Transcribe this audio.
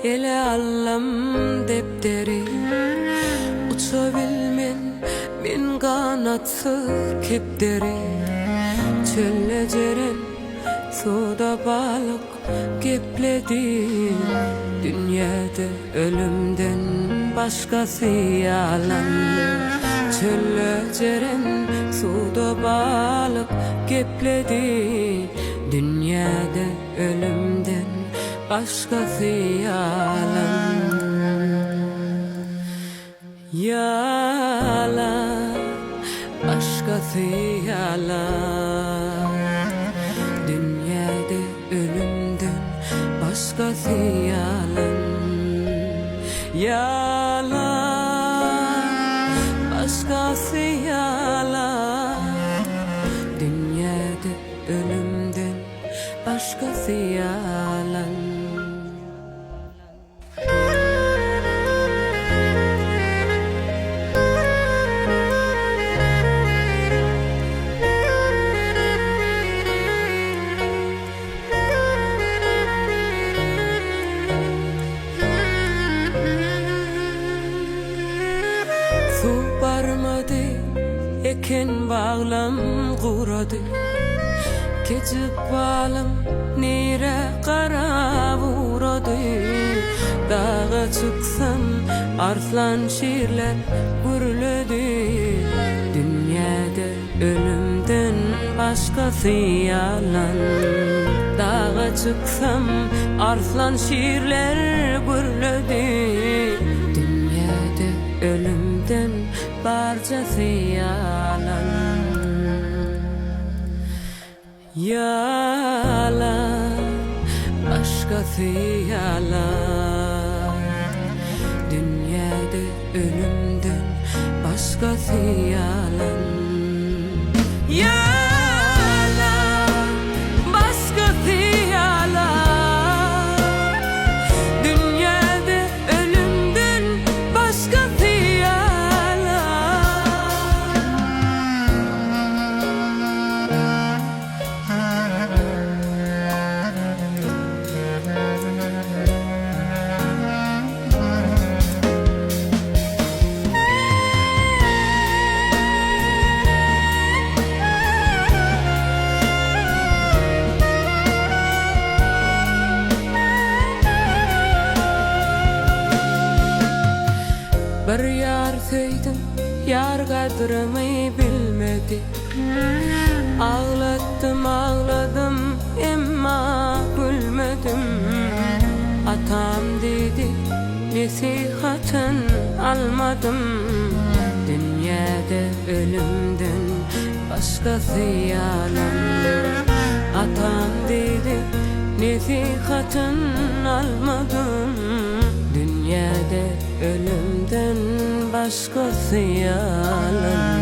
Ele allam depderi uçabilmen min kanatsız kepderi. Çölle ceren suda balık gepledi. Dünyada ölümden başkası yalan. Çölle ceren suda balık gepledi. Dünyada ölümden başkası yalan. Yalan, başkası yalan. Dünyada ölümden başkası yalan. Yalan, başkası yalan. Dünyada ölümden başkası yalan. Su barmadı, eken bağlam kuradı. Keçip bağlam nere kara vuradı. Dağa çıksam arslan şiirler gürledi. Dünyada ölümden başkası yalan. Dağa çıksam arslan şiirler gürledi. Dünyada ölümden barcası yalan. Yalan, başkası yalan. Dünyada ölümden başkası yalan. Yalan, başkası yalan. Dünyada ölümden başkası bir yar söydim, yar kadrımı bilmedi. Ağlattım, ağladım, emma gülmedim. Atam dedi, nasihatın almadım. Dünyada ölümden başkası yalan. Atam dedi, nasihatın almadım. Dünyada ölümden başkası yalan.